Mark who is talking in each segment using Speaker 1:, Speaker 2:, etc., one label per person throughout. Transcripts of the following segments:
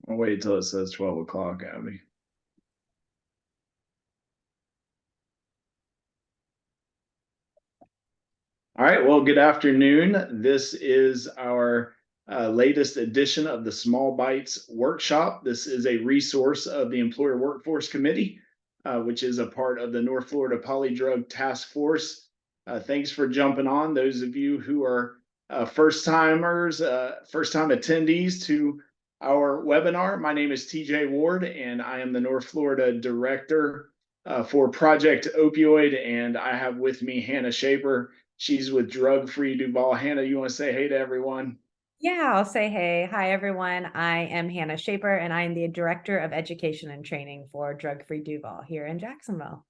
Speaker 1: I'll wait till it says 12 o'clock, Abby. All right, well, good afternoon. This is our latest edition of the Small Bites Workshop. This is a resource of the Employer Workforce Committee, which is a part of the North Florida Polydrug Task Force. Thanks for jumping on. Those of you who are first-timers, first-time attendees to our webinar, my name is TJ Ward, and I am the North Florida Director for Project Opioid, and I have with me Hannah Shaper. She's with Drug Free Duval. Hannah, you want to say hey to everyone?
Speaker 2: Yeah, I'll say hey. Hi, everyone. I am Hannah Shaper, and I am the Director of Education and Training for Drug Free Duval here in Jacksonville.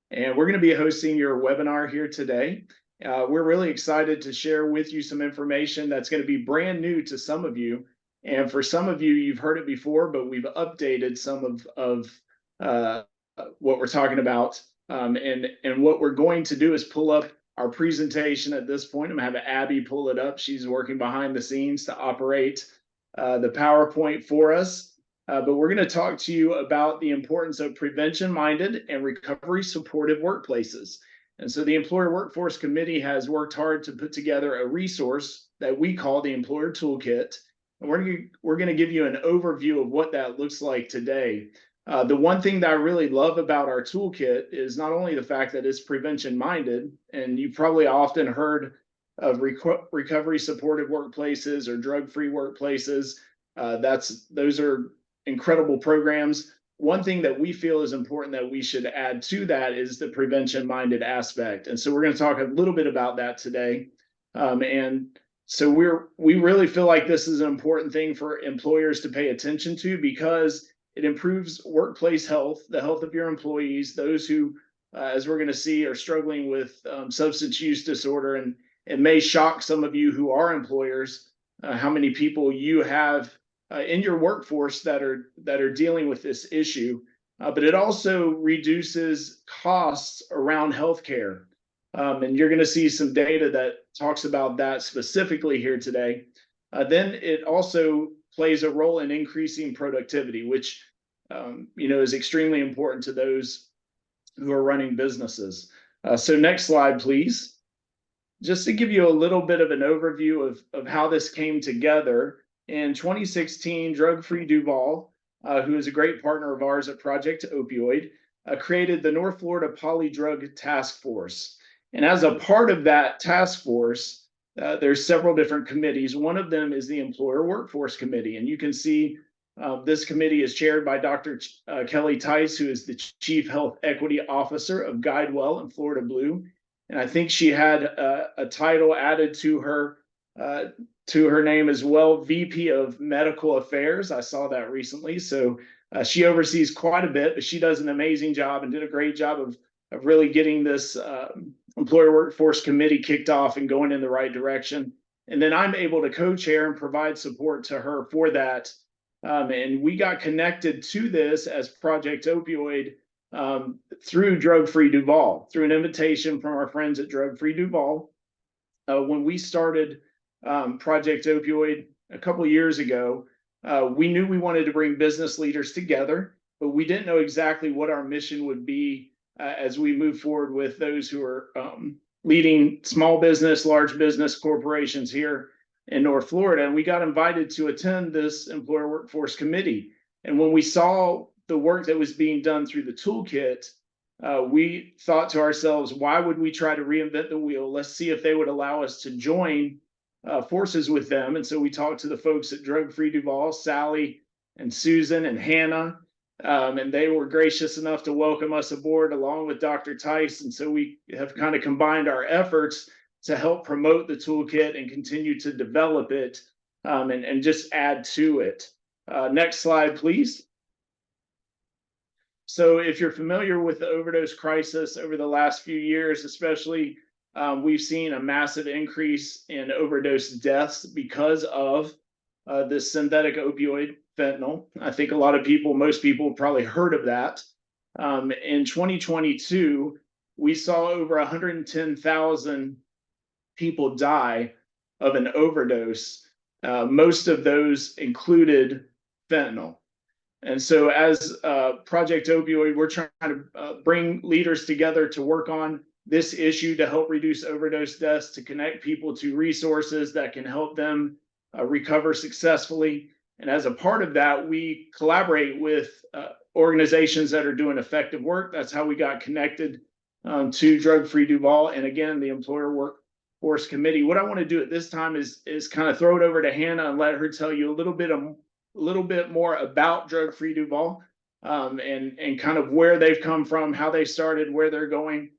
Speaker 1: And we're going to be hosting your webinar here today. We're really excited to share with you some information that's going to be brand new to some of you. And for some of you, you've heard it before, but we've updated some of what we're talking about. And what we're going to do is pull up our presentation at this point. I'm going to have Abby pull it up. She's working behind the scenes to operate the PowerPoint for us. But we're going to talk to you about the importance of prevention-minded and recovery-supportive workplaces. And so the Employer Workforce Committee has worked hard to put together a resource that we call the Employer Toolkit. And we're going to give you an overview of what that looks like today. The one thing that I really love about our toolkit is not only the fact that it's prevention-minded, and you've probably often heard of recovery-supportive workplaces or drug-free workplaces. Those are incredible programs. One thing that we feel is important that we should add to that is the prevention-minded aspect. And so we're going to talk a little bit about that today. And so we really feel like this is an important thing for employers to pay attention to because it improves workplace health, the health of your employees, those who, as we're going to see, are struggling with substance use disorder. And it may shock some of you who are employers how many people you have in your workforce that are dealing with this issue, but it also reduces costs around healthcare. And you're going to see some data that talks about that specifically here today. Then it also plays a role in increasing productivity, which is extremely important to those who are running businesses. So next slide, please. Just to give you a little bit of an overview of how this came together. In 2016, Drug Free Duval, who is a great partner of ours at Project Opioid, created the North Florida Polydrug Task Force. And as a part of that task force, there's several different committees. One of them is the Employer Workforce Committee. And you can see this committee is chaired by Dr. Kelly Tice, who is the Chief Health Equity Officer of GuideWell and Florida Blue. And I think she had a title added to her name as well, VP of Medical Affairs. I saw that recently. So she oversees quite a bit, but she does an amazing job and did a great job of really getting this Employer Workforce Committee kicked off and going in the right direction. And then I'm able to co-chair and provide support to her for that. And we got connected to this as Project Opioid through Drug Free Duval, through an invitation from our friends at Drug Free Duval. When we started Project Opioid a couple of years ago, we knew we wanted to bring business leaders together, but we didn't know exactly what our mission would be as we move forward with those who are leading small business, large business corporations here in North Florida. And we got invited to attend this Employer Workforce Committee. And when we saw the work that was being done through the toolkit, we thought to ourselves, why would we try to reinvent the wheel? Let's see if they would allow us to join forces with them. And so we talked to the folks at Drug Free Duval, Sally and Susan and Hannah, and they were gracious enough to welcome us aboard along with Dr. Tice. And so we have kind of combined our efforts to help promote the toolkit and continue to develop it and just add to it. Next slide, please. So if you're familiar with the overdose crisis over the last few years, especially, we've seen a massive increase in overdose deaths because of this synthetic opioid, fentanyl. I think a lot of people, most people probably heard of that. In 2022, we saw over 110,000 people die of an overdose. Most of those included fentanyl. And so as Project Opioid, we're trying to bring leaders together to work on this issue to help reduce overdose deaths, to connect people to resources that can help them recover successfully. And as a part of that, we collaborate with organizations that are doing effective work. That's how we got connected to Drug Free Duval. And again, the Employer Workforce Committee. What I want to do at this time is kind of throw it over to Hannah and let her tell you a little bit more about Drug Free Duval, and kind of where they've come from, how they started, where they're going.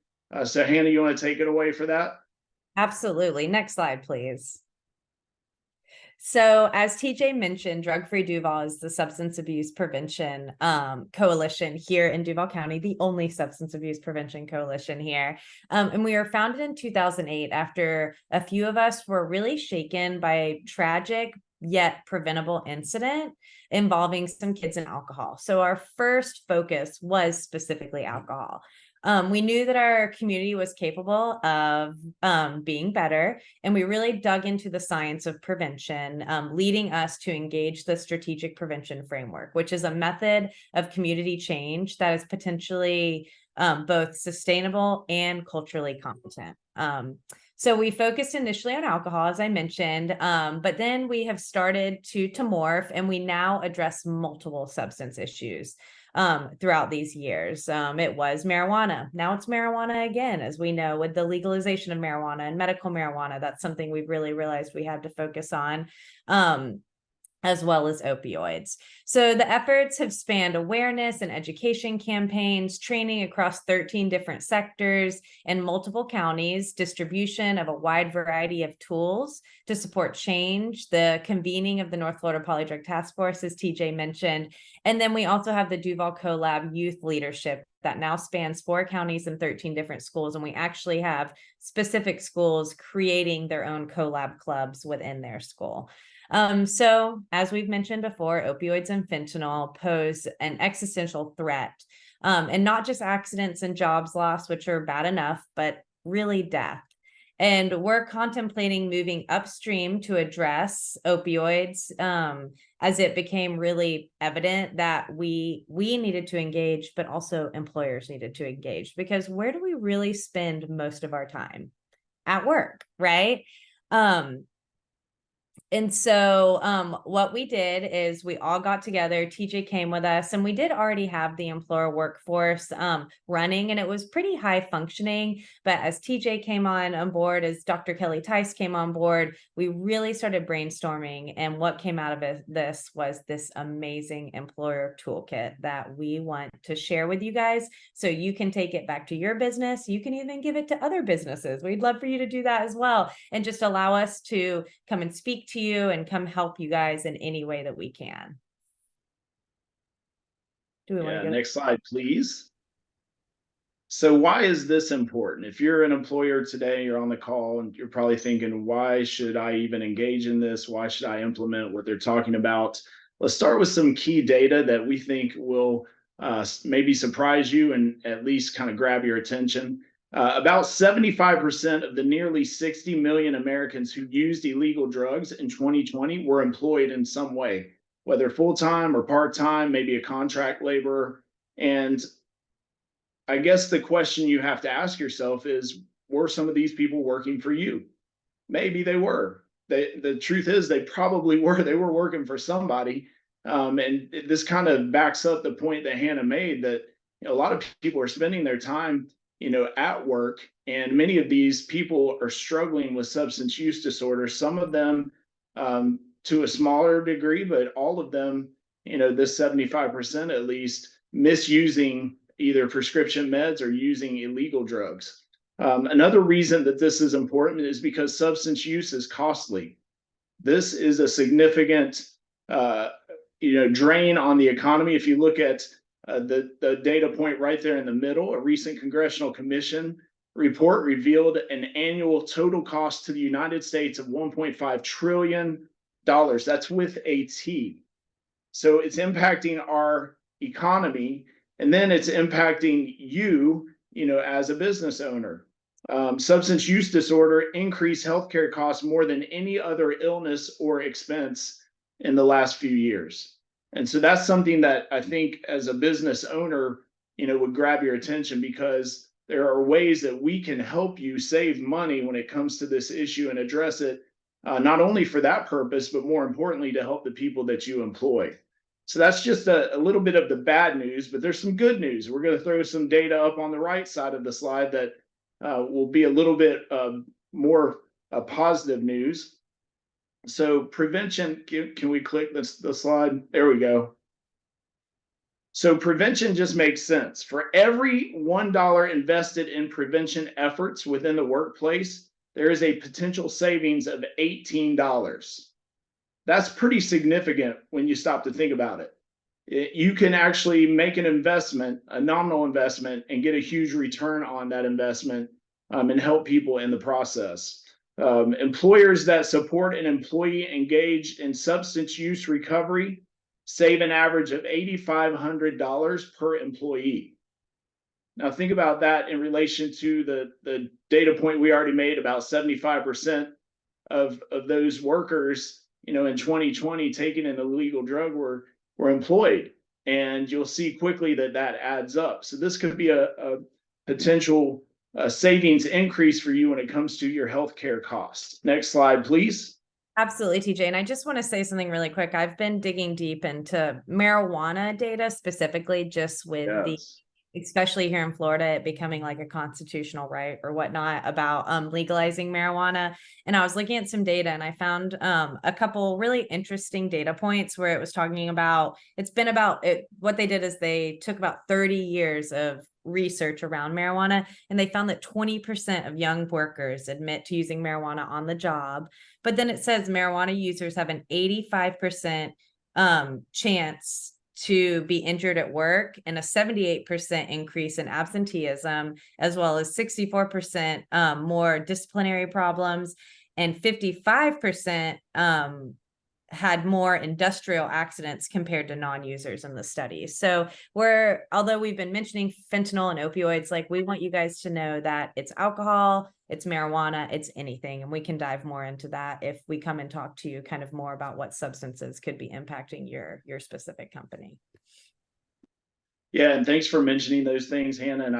Speaker 1: So Hannah, you want to take it away for that?
Speaker 2: Absolutely. Next slide, please. So as TJ mentioned, Drug Free Duval is the substance abuse prevention coalition here in Duval County, the only substance abuse prevention coalition here. And we were founded in 2008 after a few of us were really shaken by a tragic yet preventable incident involving some kids and alcohol. So our first focus was specifically alcohol. We knew that our community was capable of being better, and we really dug into the science of prevention, leading us to engage the strategic prevention framework, which is a method of community change that is potentially both sustainable and culturally competent. So we focused initially on alcohol, as I mentioned, but then we have started to morph, and we now address multiple substance issues throughout these years. It was marijuana. Now it's marijuana again, as we know, with the legalization of marijuana and medical marijuana. That's something we've really realized we had to focus on. As well as opioids. So the efforts have spanned awareness and education campaigns, training across 13 different sectors and multiple counties, distribution of a wide variety of tools to support change, the convening of the North Florida Polydrug Task Force, as TJ mentioned. And then we also have the Duval CoLab Youth Leadership that now spans 4 counties and 13 different schools. And we actually have specific schools creating their own CoLab clubs within their school. So as we've mentioned before, opioids and fentanyl pose an existential threat, and not just accidents and jobs loss, which are bad enough, but really death. And we're contemplating moving upstream to address opioids, as it became really evident that we needed to engage, but also employers needed to engage, because where do we really spend most of our time? At work, right? And so what we did is we all got together, TJ came with us, and we did already have the Employer Workforce running, and it was pretty high functioning. But as TJ came on board, as Dr. Kelly Tice came on board, we really started brainstorming. And what came out of this was this amazing employer toolkit that we want to share with you guys, so you can take it back to your business. You can even give it to other businesses. We'd love for you to do that as well, and just allow us to come and speak to you and come help you guys in any way that we can. Do we want to go?
Speaker 1: Next slide, please. So why is this important? If you're an employer today, you're on the call and you're probably thinking, why should I even engage in this? Why should I implement what they're talking about? Let's start with some key data that we think will maybe surprise you and at least kind of grab your attention. About 75% of the nearly 60 million Americans who used illegal drugs in 2020 were employed in some way, whether full-time or part-time, maybe a contract laborer. And I guess the question you have to ask yourself is, were some of these people working for you? Maybe they were. The truth is they probably were. They were working for somebody. And this kind of backs up the point that Hannah made, that a lot of people are spending their time at work, and many of these people are struggling with substance use disorder. Some of them to a smaller degree, but all of them, this 75% at least, misusing either prescription meds or using illegal drugs. Another reason that this is important is because substance use is costly. This is a significant drain on the economy. If you look at the data point right there in the middle, a recent Congressional Commission report revealed an annual total cost to the United States of $1.5 trillion. That's with a T. So it's impacting our economy, and then it's impacting you, as a business owner. Substance use disorder increased healthcare costs more than any other illness or expense in the last few years. And so that's something that I think as a business owner, would grab your attention, because there are ways that we can help you save money when it comes to this issue and address it, not only for that purpose, but more importantly, to help the people that you employ. So that's just a little bit of the bad news, but there's some good news. We're going to throw some data up on the right side of the slide that will be a little bit more positive news. So prevention, can we click the slide? There we go. So prevention just makes sense. For every $1 invested in prevention efforts within the workplace, there is a potential savings of $18. That's pretty significant when you stop to think about it. You can actually make an investment, a nominal investment, and get a huge return on that investment, and help people in the process. Employers that support an employee engaged in substance use recovery save an average of $8,500 per employee. Now think about that in relation to the data point we already made about 75% of those workers, in 2020 taking an illegal drug were employed. And you'll see quickly that adds up. So this could be a potential savings increase for you when it comes to your healthcare costs. Next slide, please.
Speaker 2: Absolutely, TJ. And I just want to say something really quick. I've been digging deep into marijuana data specifically, just with
Speaker 1: Yes.
Speaker 2: especially here in Florida, it becoming like a constitutional right or whatnot about legalizing marijuana. And I was looking at some data and I found a couple really interesting data points where it was talking about, what they did is they took about 30 years of research around marijuana, and they found that 20% of young workers admit to using marijuana on the job. But then it says marijuana users have an 85% chance to be injured at work, and a 78% increase in absenteeism, as well as 64% more disciplinary problems, and 55% had more industrial accidents compared to non-users in the study. So although we've been mentioning fentanyl and opioids, like, we want you guys to know that it's alcohol, it's marijuana, it's anything. And we can dive more into that if we come and talk to you kind of more about what substances could be impacting your specific company.
Speaker 1: Yeah, and thanks for mentioning those things, Hannah. And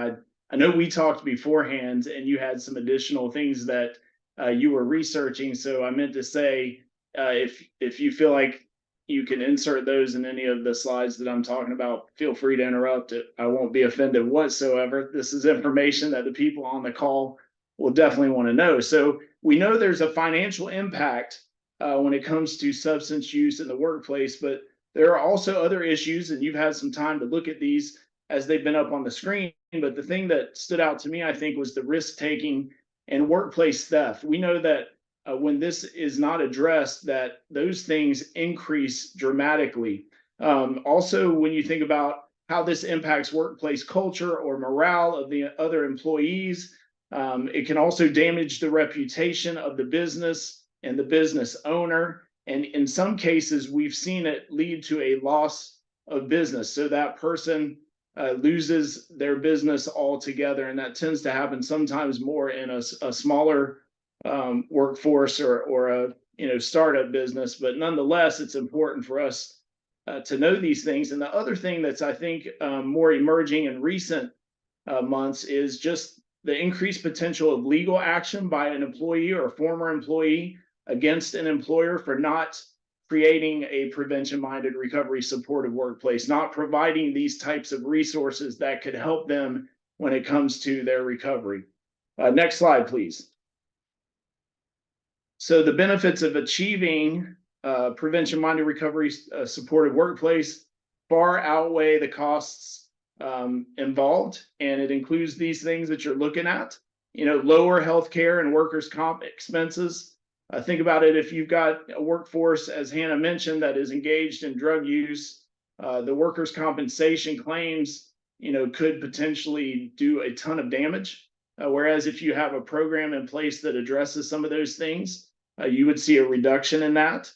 Speaker 1: I know we talked beforehand, and you had some additional things that you were researching. So I meant to say, if you feel like you can insert those in any of the slides that I'm talking about, feel free to interrupt it. I won't be offended whatsoever. This is information that the people on the call will definitely want to know. So we know there's a financial impact when it comes to substance use in the workplace, but there are also other issues, and you've had some time to look at these as they've been up on the screen. But the thing that stood out to me, I think, was the risk taking and workplace theft. We know that when this is not addressed, that those things increase dramatically. Also, when you think about how this impacts workplace culture or morale of the other employees, it can also damage the reputation of the business and the business owner. And in some cases, we've seen it lead to a loss of business. So that person loses their business altogether. And that tends to happen sometimes more in a smaller workforce or a startup business. But nonetheless, it's important for us to know these things. And the other thing that's, I think, more emerging in recent months is just the increased potential of legal action by an employee or a former employee against an employer for not creating a prevention-minded recovery supportive workplace, not providing these types of resources that could help them when it comes to their recovery. Next slide, please. So the benefits of achieving prevention-minded recovery supportive workplace far outweigh the costs involved, and it includes these things that you're looking at. Lower healthcare and workers' comp expenses. Think about it. If you've got a workforce, as Hannah mentioned, that is engaged in drug use, the workers' compensation claims, could potentially do a ton of damage. Whereas if you have a program in place that addresses some of those things, you would see a reduction in that.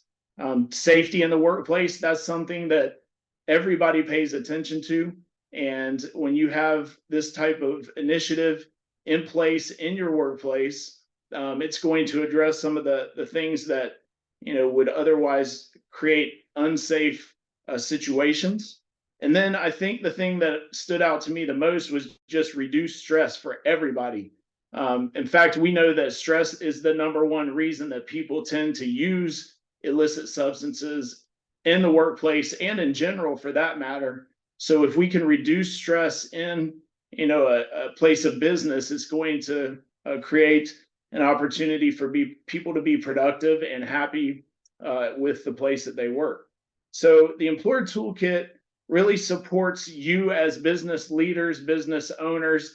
Speaker 1: Safety in the workplace, that's something that everybody pays attention to. And when you have this type of initiative in place in your workplace, it's going to address some of the things that would otherwise create unsafe situations. And then I think the thing that stood out to me the most was just reduce stress for everybody. In fact, we know that stress is the number one reason that people tend to use illicit substances in the workplace and in general, for that matter. So if we can reduce stress in, a place of business, it's going to create an opportunity for people to be productive and happy with the place that they work. So the Employer Toolkit really supports you as business leaders, business owners.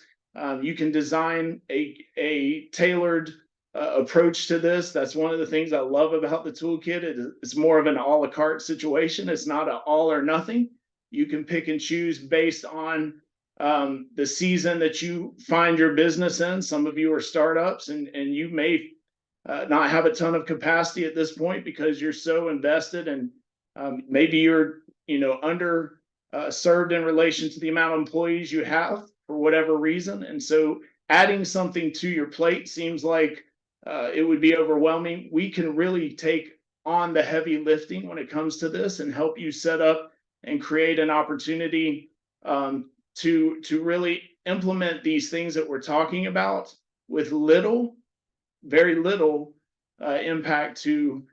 Speaker 1: You can design a tailored approach to this. That's one of the things I love about the toolkit. It's more of an a la carte situation. It's not an all or nothing. You can pick and choose based on the season that you find your business in. Some of you are startups, and you may not have a ton of capacity at this point because you're so invested, and maybe you're under served in relation to the amount of employees you have for whatever reason. And so adding something to your plate seems like it would be overwhelming. We can really take on the heavy lifting when it comes to this and help you set up and create an opportunity to really implement these things that we're talking about with very little impact to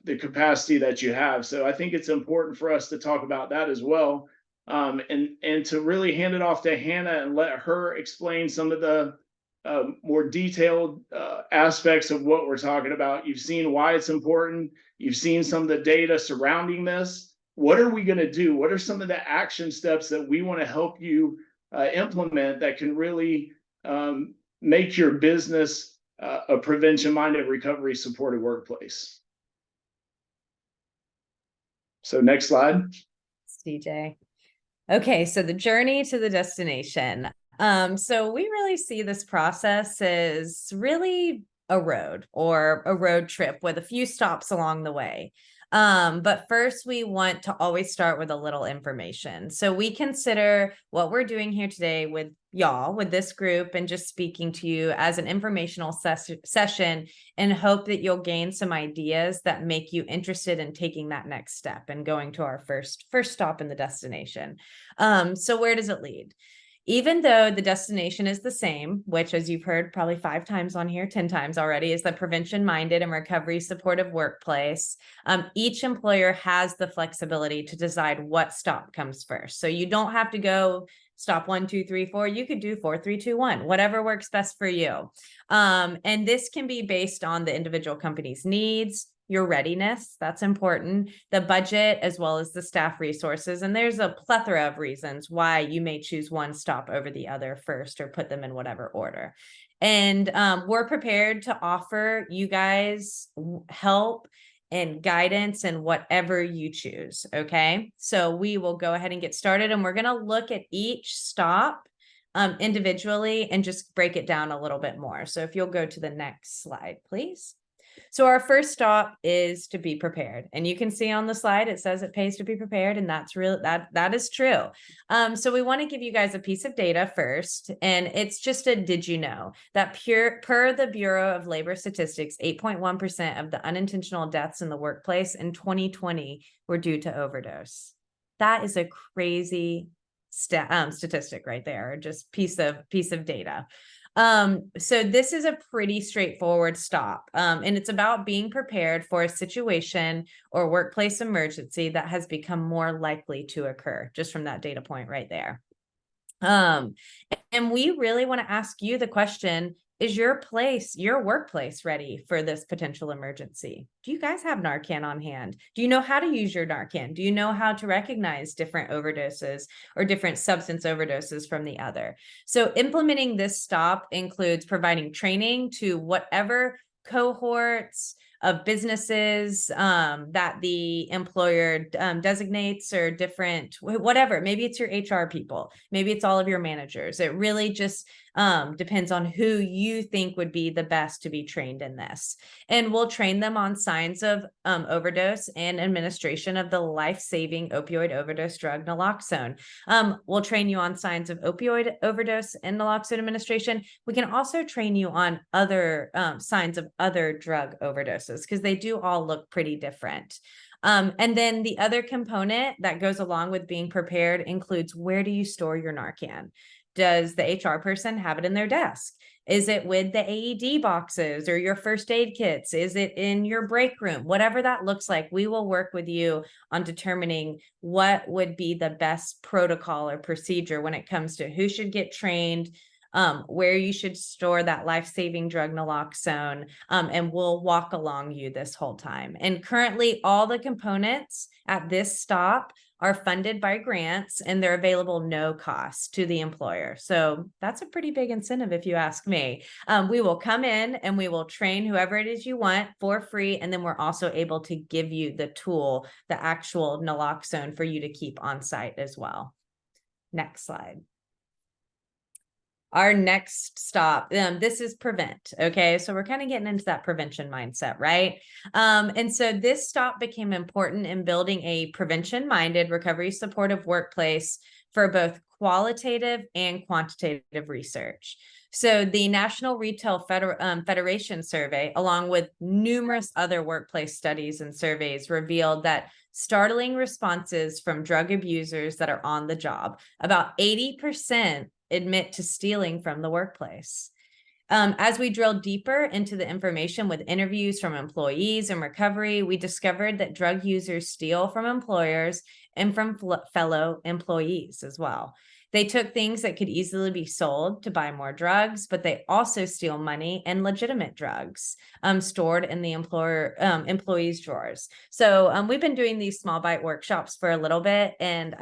Speaker 1: the capacity that you have. So I think it's important for us to talk about that as well, and to really hand it off to Hannah and let her explain some of the more detailed aspects of what we're talking about. You've seen why it's important. You've seen some of the data surrounding this. What are we going to do? What are some of the action steps that we want to help you implement that can really make your business a prevention-minded, recovery-supported workplace? So next slide.
Speaker 2: DJ. Okay, so the journey to the destination. So we really see this process as really a road or a road trip with a few stops along the way. But first, we want to always start with a little information. So we consider what we're doing here today with y'all, with this group, and just speaking to you as an informational session, and hope that you'll gain some ideas that make you interested in taking that next step and going to our first stop in the destination. So where does it lead? Even though the destination is the same, which, as you've heard probably 5 times on here, 10 times already, is the prevention-minded and recovery-supportive workplace, each employer has the flexibility to decide what stop comes first. So you don't have to go stop 1, 2, 3, 4. You could do 4, 3, 2, 1, whatever works best for you. And this can be based on the individual company's needs, your readiness, that's important, the budget, as well as the staff resources. And there's a plethora of reasons why you may choose one stop over the other first, or put them in whatever order. And we're prepared to offer you guys help and guidance in whatever you choose. Okay, so we will go ahead and get started, and we're going to look at each stop individually and just break it down a little bit more. So if you'll go to the next slide, please. So our first stop is to be prepared. And you can see on the slide, it says it pays to be prepared. And that's real. That is true. So we want to give you guys a piece of data first. And it's just a, did you know that per the Bureau of Labor Statistics, 8.1% of the unintentional deaths in the workplace in 2020 were due to overdose. That is a crazy statistic right there, just piece of data. So this is a pretty straightforward stop, and it's about being prepared for a situation or workplace emergency that has become more likely to occur, just from that data point right there. And we really want to ask you the question, is your workplace ready for this potential emergency? Do you guys have Narcan on hand? Do you know how to use your Narcan? Do you know how to recognize different overdoses or different substance overdoses from the other? So implementing this stop includes providing training to whatever cohorts of businesses that the employer designates, or different, whatever. Maybe it's your HR people. Maybe it's all of your managers. It really just depends on who you think would be the best to be trained in this. And we'll train them on signs of overdose and administration of the life-saving opioid overdose drug naloxone. We'll train you on signs of opioid overdose and naloxone administration. We can also train you on other signs of other drug overdoses doses, because they do all look pretty different. And then the other component that goes along with being prepared includes, where do you store your Narcan? Does the HR person have it in their desk? Is it with the AED boxes or your first aid kits? Is it in your break room? Whatever that looks like, we will work with you on determining what would be the best protocol or procedure when it comes to who should get trained, where you should store that life-saving drug naloxone, and we'll walk along you this whole time. And currently, all the components at this stop are funded by grants, and they're available no cost to the employer. So that's a pretty big incentive, if you ask me. We will come in and we will train whoever it is you want for free, and then we're also able to give you the tool, the actual naloxone, for you to keep on site as well. Next slide. Our next stop, this is prevent. Okay, so we're kind of getting into that prevention mindset, right? And so this stop became important in building a prevention-minded, recovery supportive workplace for both qualitative and quantitative research. So the National Retail Federation survey, along with numerous other workplace studies and surveys, revealed that startling responses from drug abusers that are on the job, about 80% admit to stealing from the workplace. As we drilled deeper into the information with interviews from employees and recovery, we discovered that drug users steal from employers and from fellow employees as well. They took things that could easily be sold to buy more drugs, but they also steal money and legitimate drugs stored in the employees' drawers. So we've been doing these small bite workshops for a little bit, and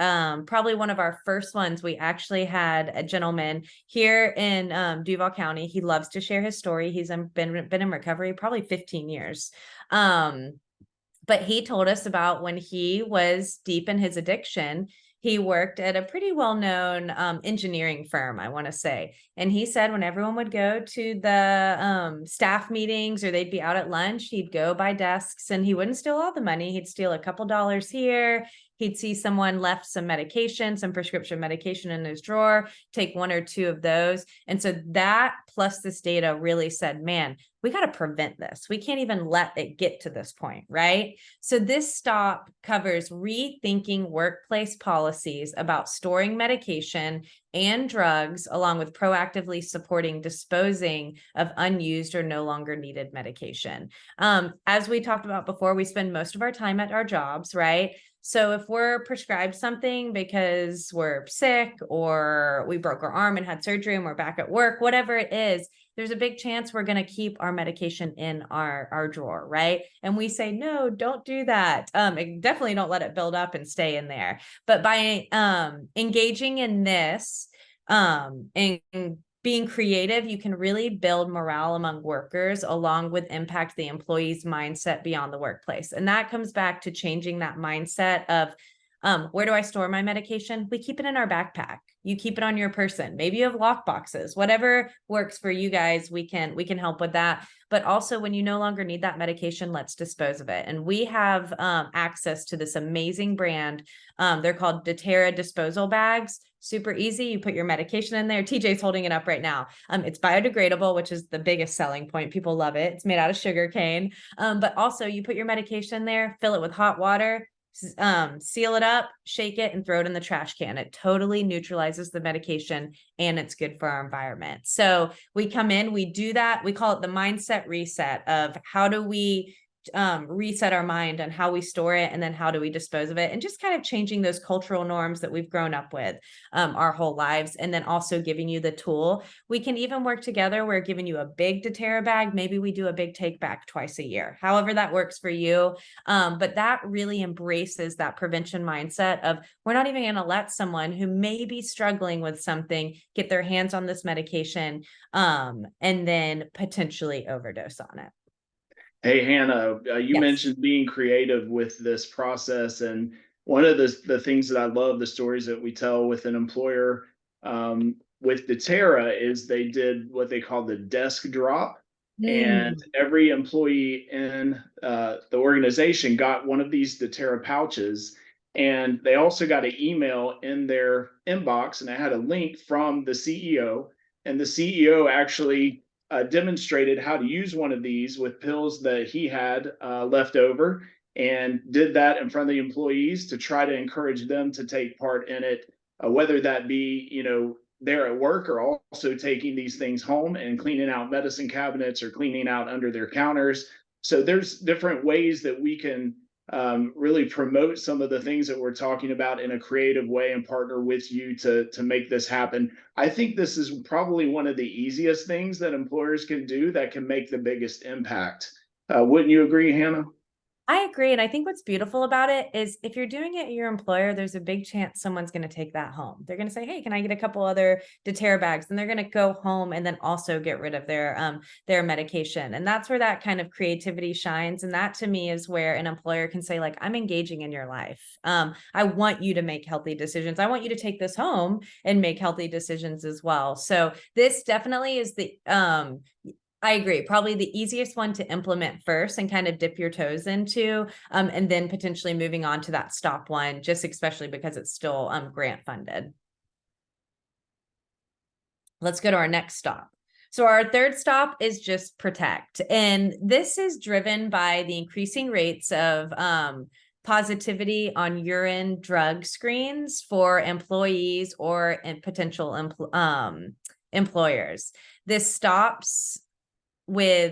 Speaker 2: probably one of our first ones, we actually had a gentleman here in Duval County. He loves to share his story. He's been in recovery probably 15 years. But he told us about when he was deep in his addiction. He worked at a pretty well-known engineering firm, I want to say. And he said when everyone would go to the staff meetings or they'd be out at lunch, he'd go by desks and he wouldn't steal all the money. He'd steal a couple dollars here. He'd see someone left some medication, some prescription medication in his drawer, take one or two of those. And so that plus this data really said, man, we got to prevent this. We can't even let it get to this point, right? So this stop covers rethinking workplace policies about storing medication and drugs, along with proactively supporting disposing of unused or no longer needed medication. As we talked about before, we spend most of our time at our jobs, right? So if we're prescribed something because we're sick or we broke our arm and had surgery and we're back at work, whatever it is, there's a big chance we're going to keep our medication in our drawer, right? And we say, no, don't do that. Definitely don't let it build up and stay in there. But by engaging in this and being creative, you can really build morale among workers, along with impact the employee's mindset beyond the workplace. And that comes back to changing that mindset of, where do I store my medication? We keep it in our backpack. You keep it on your person. Maybe you have lock boxes, whatever works for you guys. We can help with that. But also, when you no longer need that medication, let's dispose of it. And we have access to this amazing brand. They're called doTERRA disposal bags. Super easy. You put your medication in there. TJ's holding it up right now. It's biodegradable, which is the biggest selling point. People love it. It's made out of sugar cane. But also, you put your medication in there, fill it with hot water, seal it up, shake it, and throw it in the trash can. It totally neutralizes the medication, and it's good for our environment. So we come in, we do that. We call it the mindset reset of how do we reset our mind on how we store it, and then how do we dispose of it, and just kind of changing those cultural norms that we've grown up with our whole lives. And then also giving you the tool. We can even work together. We're giving you a big doTERRA bag. Maybe we do a big take back twice a year, however that works for you. But that really embraces that prevention mindset of, we're not even going to let someone who may be struggling with something get their hands on this medication and then potentially overdose on it.
Speaker 1: Hey, Hannah, you
Speaker 2: Yes.
Speaker 1: mentioned being creative with this process. And one of the things that I love, the stories that we tell with an employer with doTERRA, is they did what they call the desk drop. And every employee in the organization got one of these doTERRA pouches. And they also got an email in their inbox, and it had a link from the CEO. And the CEO actually demonstrated how to use one of these with pills that he had left over, and did that in front of the employees to try to encourage them to take part in it, whether that be, there at work, or also taking these things home and cleaning out medicine cabinets or cleaning out under their counters. So there's different ways that we can really promote some of the things that we're talking about in a creative way and partner with you to make this happen. I think this is probably one of the easiest things that employers can do that can make the biggest impact. Wouldn't you agree, Hannah?
Speaker 2: I agree. And I think what's beautiful about it is if you're doing it at your employer, there's a big chance someone's going to take that home. They're going to say, hey, can I get a couple other deter bags? And they're going to go home and then also get rid of their medication. And that's where that kind of creativity shines. And that to me is where an employer can say, like, I'm engaging in your life. I want you to make healthy decisions. I want you to take this home and make healthy decisions as well. So this definitely is I agree. Probably the easiest one to implement first and kind of dip your toes into, and then potentially moving on to that stop one, just especially because it's still grant funded. Let's go to our next stop. So our third stop is just protect. And this is driven by the increasing rates of positivity on urine drug screens for employees or potential employers. This stop was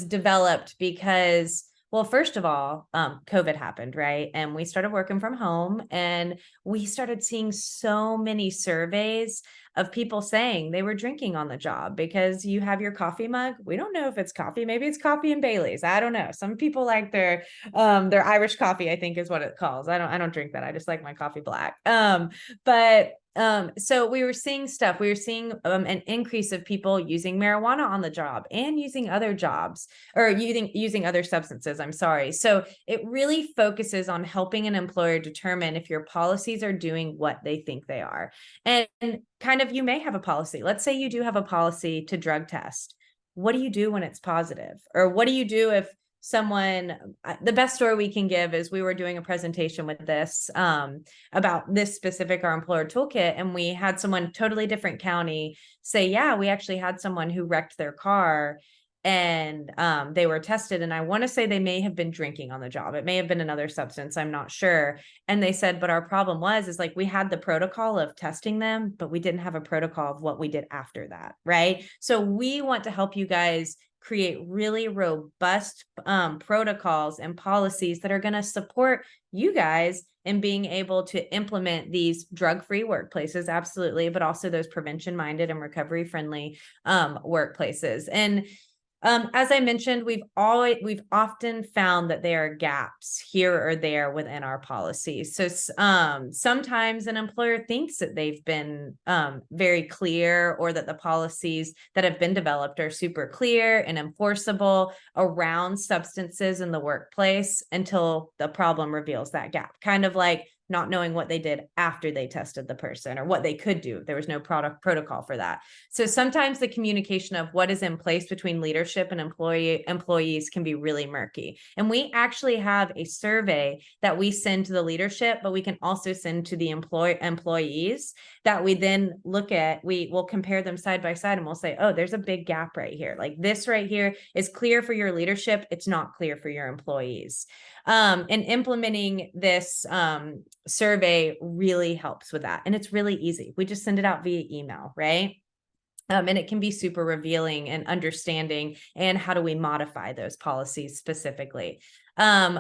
Speaker 2: developed because, well, first of all, COVID happened, right? And we started working from home, and we started seeing so many surveys of people saying they were drinking on the job, because you have your coffee mug. We don't know if it's coffee. Maybe it's coffee and Bailey's. I don't know. Some people like their Irish coffee, I think is what it calls. I don't drink that. I just like my coffee black. So we were seeing stuff. We were seeing an increase of people using marijuana on the job and using other jobs, or using other substances. I'm sorry. So it really focuses on helping an employer determine if your policies are doing what they think they are. And kind of, you may have a policy. Let's say you do have a policy to drug test. What do you do when it's positive? Or what do you do if the best story we can give is we were doing a presentation with this about this specific our employer toolkit, and we had someone totally different county say, yeah, we actually had someone who wrecked their car, and they were tested, and I want to say they may have been drinking on the job. It may have been another substance, I'm not sure. And they said, but our problem is like, we had the protocol of testing them, but we didn't have a protocol of what we did after that, right? So we want to help you guys create really robust protocols and policies that are going to support you guys in being able to implement these drug-free workplaces, absolutely, but also those prevention-minded and recovery-friendly workplaces. And as I mentioned, we've often found that there are gaps here or there within our policies. So sometimes an employer thinks that they've been very clear, or that the policies that have been developed are super clear and enforceable around substances in the workplace, until the problem reveals that gap. Kind of like not knowing what they did after they tested the person, or what they could do. There was no protocol for that. So sometimes the communication of what is in place between leadership and employees can be really murky. And we actually have a survey that we send to the leadership, but we can also send to the employees, that we then look at. We will compare them side by side, and we'll say, oh, there's a big gap right here. Like, this right here is clear for your leadership. It's not clear for your employees. And implementing this survey really helps with that. And it's really easy. We just send it out via email, right? And it can be super revealing and understanding. And how do we modify those policies specifically?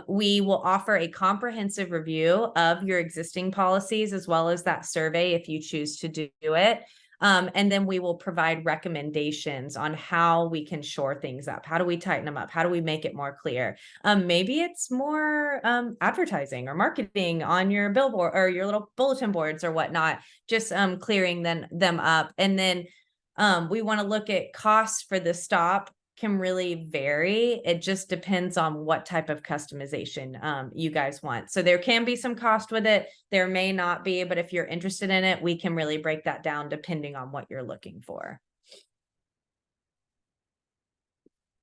Speaker 2: We will offer a comprehensive review of your existing policies, as well as that survey, if you choose to do it. And then we will provide recommendations on how we can shore things up. How do we tighten them up? How do we make it more clear? Maybe it's more advertising or marketing on your billboard or your little bulletin boards or whatnot, just clearing them up. And then we want to look at costs for the stop. Can really vary. It just depends on what type of customization you guys want. So there can be some cost with it. There may not be, but if you're interested in it, we can really break that down depending on what you're looking for.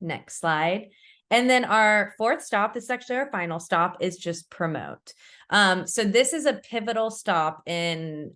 Speaker 2: Next slide. And then our fourth stop, this is actually our final stop, is just promote. So this is a pivotal stop in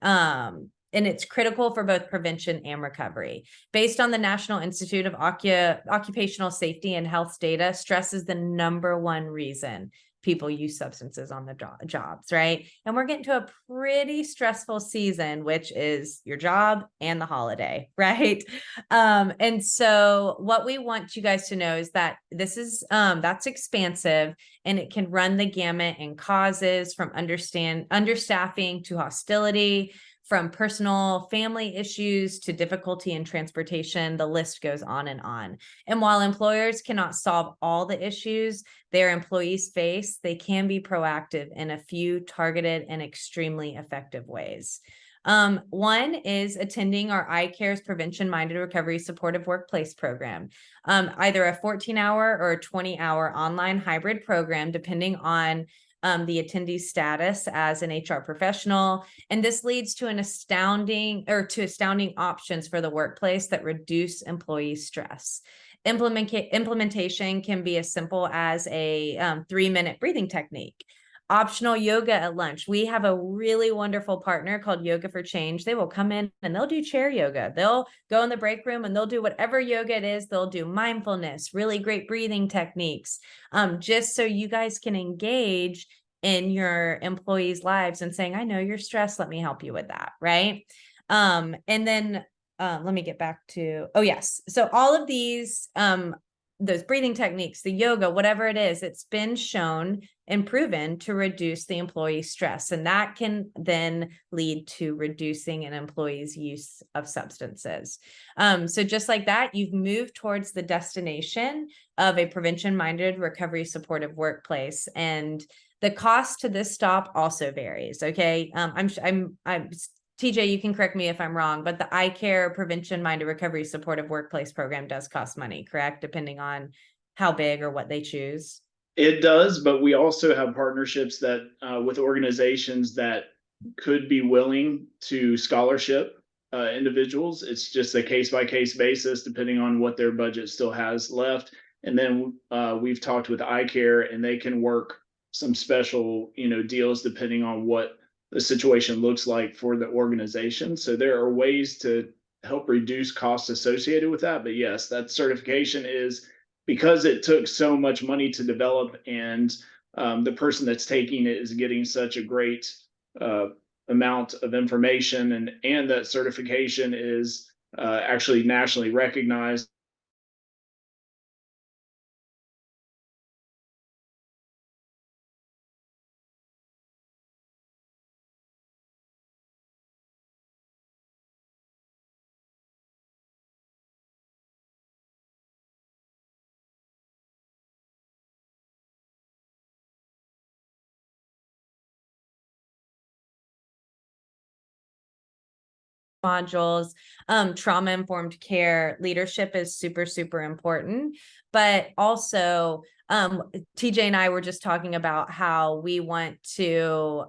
Speaker 2: and it's critical for both prevention and recovery. Based on the National Institute of Occupational Safety and Health data, stress is the #1 reason people use substances on the jobs, right? And we're getting to a pretty stressful season, which is your job and the holiday, right? And so what we want you guys to know is that this is that's expansive, and it can run the gamut in causes from understaffing to hostility, from personal family issues to difficulty in transportation. The list goes on and on. And while employers cannot solve all the issues their employees face, they can be proactive in a few targeted and extremely effective ways. One is attending our iCares Prevention Minded Recovery Supportive Workplace program, either a 14-hour or a 20-hour online hybrid program, depending on the attendee's status as an HR professional. And this leads to astounding options for the workplace that reduce employee stress. Implementation can be as simple as a 3-minute breathing technique. Optional yoga at lunch. We have a really wonderful partner called Yoga for Change. They will come in and they'll do chair yoga. They'll go in the break room and they'll do whatever yoga it is. They'll do mindfulness, really great breathing techniques, just so you guys can engage in your employees' lives and saying, I know you're stressed. Let me help you with that. Right. And then let me get back to, oh yes. So all of these, those breathing techniques, the yoga, whatever it is, it's been shown and proven to reduce the employee stress. And that can then lead to reducing an employee's use of substances. So just like that, you've moved towards the destination of a prevention-minded recovery supportive workplace. And the cost to this stop also varies. Okay. I'm TJ, you can correct me if I'm wrong, but the iCare Prevention Minded Recovery Supportive Workplace program does cost money, correct? Depending on how big or what they choose.
Speaker 1: It does, but we also have partnerships that with organizations that could be willing to scholarship individuals. It's just a case-by-case basis, depending on what their budget still has left. And then we've talked with iCare, and they can work some special, deals depending on what the situation looks like for the organization. So there are ways to help reduce costs associated with that. But yes, that certification is, because it took so much money to develop, and the person that's taking it is getting such a great amount of information, and that certification is actually nationally recognized.
Speaker 2: Modules, trauma-informed care, leadership is super, super important. But also, TJ and I were just talking about how we want to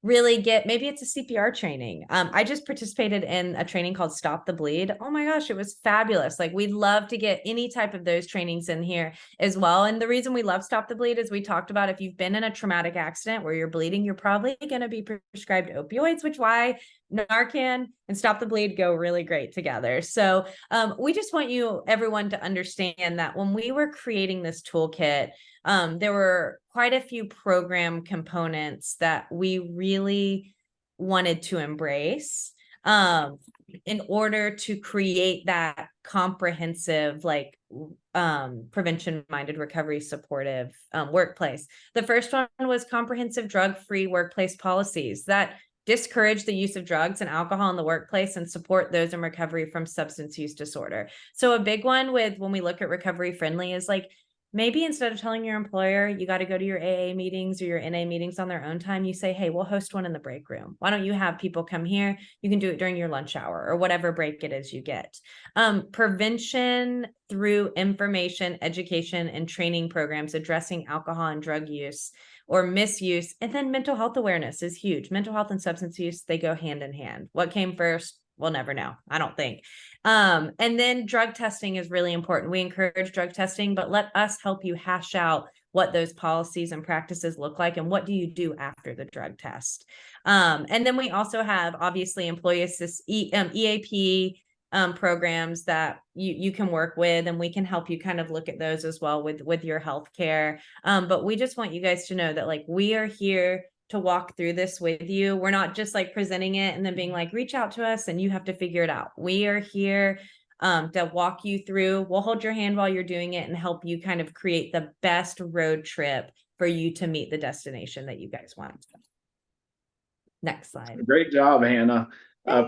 Speaker 2: really get, maybe it's a CPR training. I just participated in a training called Stop the Bleed. Oh my gosh, it was fabulous. Like, we'd love to get any type of those trainings in here as well. And the reason we love Stop the Bleed is we talked about, if you've been in a traumatic accident where you're bleeding, you're probably going to be prescribed opioids, which why Narcan and Stop the Bleed go really great together. So we just want everyone to understand that when we were creating this toolkit, there were quite a few program components that we really wanted to embrace in order to create that comprehensive, prevention-minded recovery supportive workplace. The first one was comprehensive drug-free workplace policies that discourage the use of drugs and alcohol in the workplace and support those in recovery from substance use disorder. So a big one when we look at recovery friendly is maybe instead of telling your employer you got to go to your AA meetings or your NA meetings on their own time, you say, hey, we'll host one in the break room. Why don't you have people come here? You can do it during your lunch hour or whatever break it is you get. Prevention through information, education, and training programs addressing alcohol and drug use or misuse. And then mental health awareness is huge. Mental health and substance use, they go hand in hand. What came first? We'll never know, I don't think. And then drug testing is really important. We encourage drug testing, but let us help you hash out what those policies and practices look like, and what do you do after the drug test. And then we also have obviously employee EAP programs that you can work with, and we can help you kind of look at those as well with your healthcare. But we just want you guys to know that like we are here to walk through this with you. We're not just like presenting it and then being like, reach out to us and you have to figure it out. We are here to walk you through. We'll hold your hand while you're doing it and help you kind of create the best road trip for you to meet the destination that you guys want. Next slide.
Speaker 1: Great job, Hannah,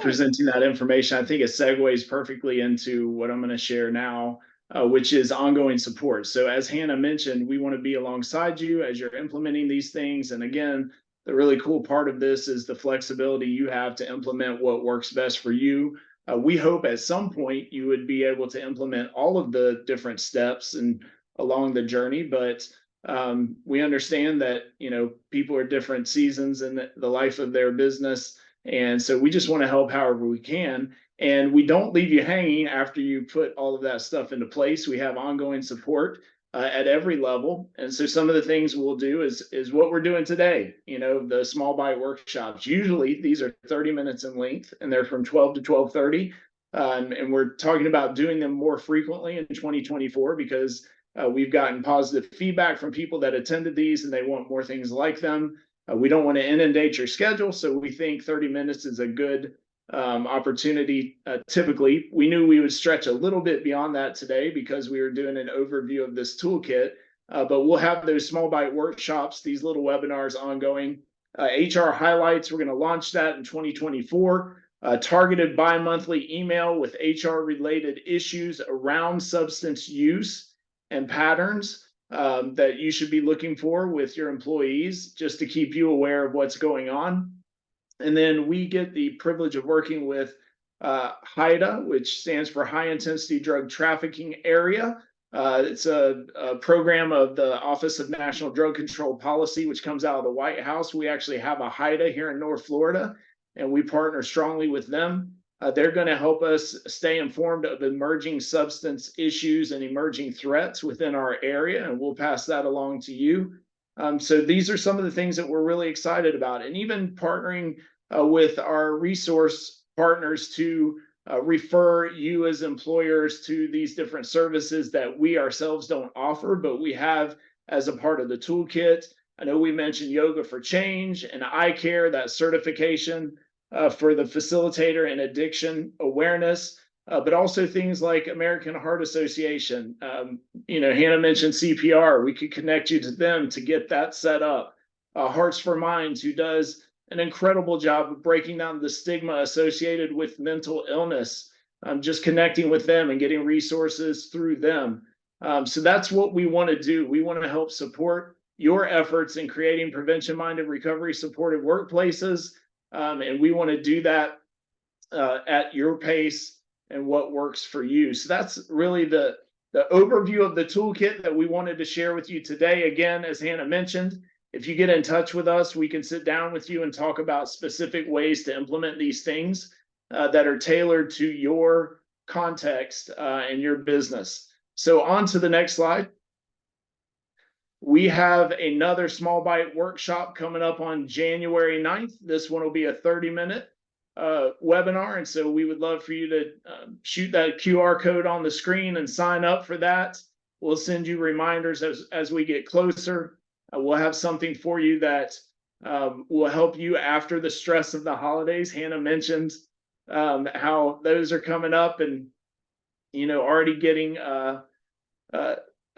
Speaker 1: presenting that information. I think it segues perfectly into what I'm going to share now, which is ongoing support. So as Hannah mentioned, we want to be alongside you as you're implementing these things. And again, the really cool part of this is the flexibility you have to implement what works best for you. We hope at some point you would be able to implement all of the different steps and along the journey, but we understand that, you know, people are different seasons in the life of their business. And so we just want to help however we can. And we don't leave you hanging after you put all of that stuff into place. We have ongoing support at every level. And so some of the things we'll do is what we're doing today, you know, the small bite workshops. Usually these are 30 minutes in length and they're from 12 to 12:30. And we're talking about doing them more frequently in 2024 because we've gotten positive feedback from people that attended these and they want more things like them. We don't want to inundate your schedule, so we think 30 minutes is a good opportunity. Typically, we knew we would stretch a little bit beyond that today because we were doing an overview of this toolkit, but we'll have those small bite workshops, these little webinars ongoing. HR highlights, we're going to launch that in 2024. Targeted bi-monthly email with HR related issues around substance use and patterns that you should be looking for with your employees, just to keep you aware of what's going on. And then we get the privilege of working with HIDA, which stands for High Intensity Drug Trafficking Area. It's a program of the Office of National Drug Control Policy, which comes out of the White House. We actually have a HIDA here in North Florida, and we partner strongly with them. They're going to help us stay informed of emerging substance issues and emerging threats within our area, and we'll pass that along to you. So these are some of the things that we're really excited about, and even partnering with our resource partners to refer you as employers to these different services that we ourselves don't offer, but we have as a part of the toolkit. I know we mentioned Yoga for Change and iCare, that certification for the facilitator and addiction awareness, but also things like American Heart Association. You know, Hannah mentioned CPR. We could connect you to them to get that set up. Hearts for Minds, who does an incredible job of breaking down the stigma associated with mental illness, just connecting with them and getting resources through them. So that's what we want to do. We want to help support your efforts in creating prevention-minded recovery supportive workplaces. And we want to do that at your pace and what works for you. So that's really the overview of the toolkit that we wanted to share with you today. Again, as Hannah mentioned, if you get in touch with us, we can sit down with you and talk about specific ways to implement these things that are tailored to your context and your business. So on to the next slide. We have another small bite workshop coming up on January 9th. This one will be a 30-minute webinar. And so we would love for you to shoot that QR code on the screen and sign up for that. We'll send you reminders as we get closer. We'll have something for you that will help you after the stress of the holidays. Hannah mentioned how those are coming up, and, you know, already getting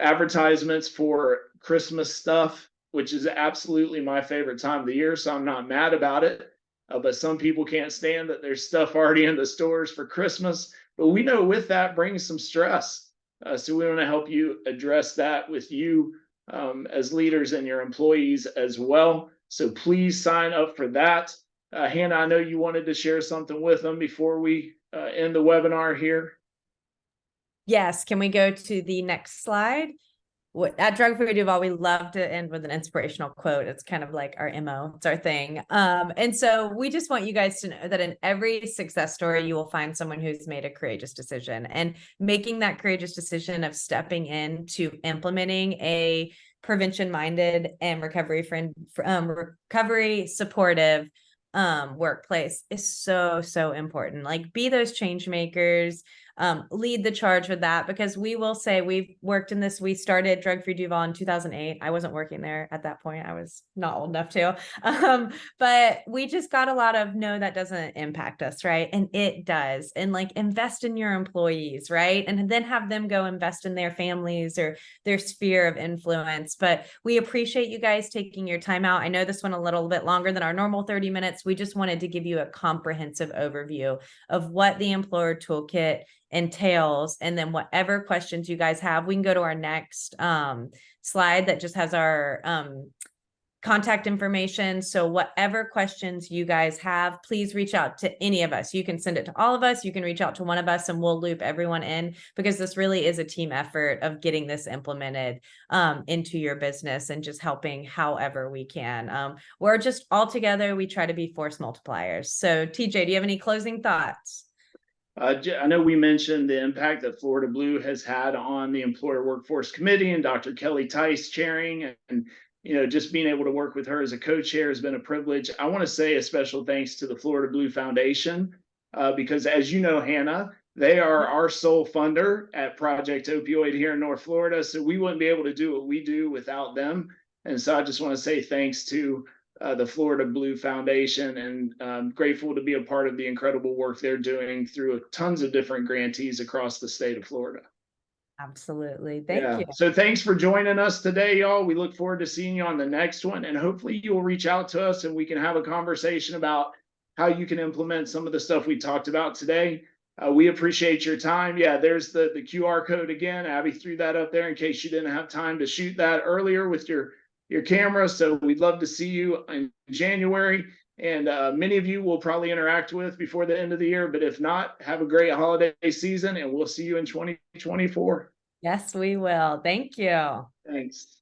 Speaker 1: advertisements for Christmas stuff, which is absolutely my favorite time of the year, so I'm not mad about it. But some people can't stand that there's stuff already in the stores for Christmas. But we know with that brings some stress. So we want to help you address that with you as leaders and your employees as well. So please sign up for that. Hannah, I know you wanted to share something with them before we end the webinar here.
Speaker 2: Yes, can we go to the next slide? At Drug Free Duval, we love to end with an inspirational quote. It's kind of like our MO, it's our thing. And so we just want you guys to know that in every success story, you will find someone who's made a courageous decision, and making that courageous decision of stepping into implementing a prevention minded and recovery supportive workplace is so important. Like, be those change makers, lead the charge with that, because we will say we've worked in this. We started Drug Free Duval in 2008. I wasn't working there at that point. I was not old enough to, but we just got a lot of, no, that doesn't impact us. Right. And it does. And like, invest in your employees, right? And then have them go invest in their families or their sphere of influence. But we appreciate you guys taking your time out. I know this went a little bit longer than our normal 30 minutes. We just wanted to give you a comprehensive overview of what the employer toolkit entails. And then whatever questions you guys have, we can go to our next slide that just has our contact information. So whatever questions you guys have, please reach out to any of us. You can send it to all of us. You can reach out to one of us and we'll loop everyone in, because this really is a team effort of getting this implemented into your business and just helping however we can. We're just all together. We try to be force multipliers. So TJ, do you have any closing thoughts?
Speaker 1: I know we mentioned the impact that Florida Blue has had on the Employer Workforce Committee and Dr. Kelly Tice chairing, and just being able to work with her as a co-chair has been a privilege. I want to say a special thanks to the Florida Blue Foundation, because as you know, Hannah, they are our sole funder at Project Opioid here in North Florida. So we wouldn't be able to do what we do without them. And so I just want to say thanks to the Florida Blue Foundation, and grateful to be a part of the incredible work they're doing through tons of different grantees across the state of Florida.
Speaker 2: Absolutely. Thank you.
Speaker 1: So thanks for joining us today, y'all. We look forward to seeing you on the next one, and hopefully you'll reach out to us and we can have a conversation about how you can implement some of the stuff we talked about today. We appreciate your time. Yeah, there's the QR code again. Abby threw that up there in case you didn't have time to shoot that earlier with your camera. So we'd love to see you in January, and many of you will probably interact with before the end of the year, but if not, have a great holiday season and we'll see you in 2024.
Speaker 2: Yes, we will. Thank you.
Speaker 1: Thanks.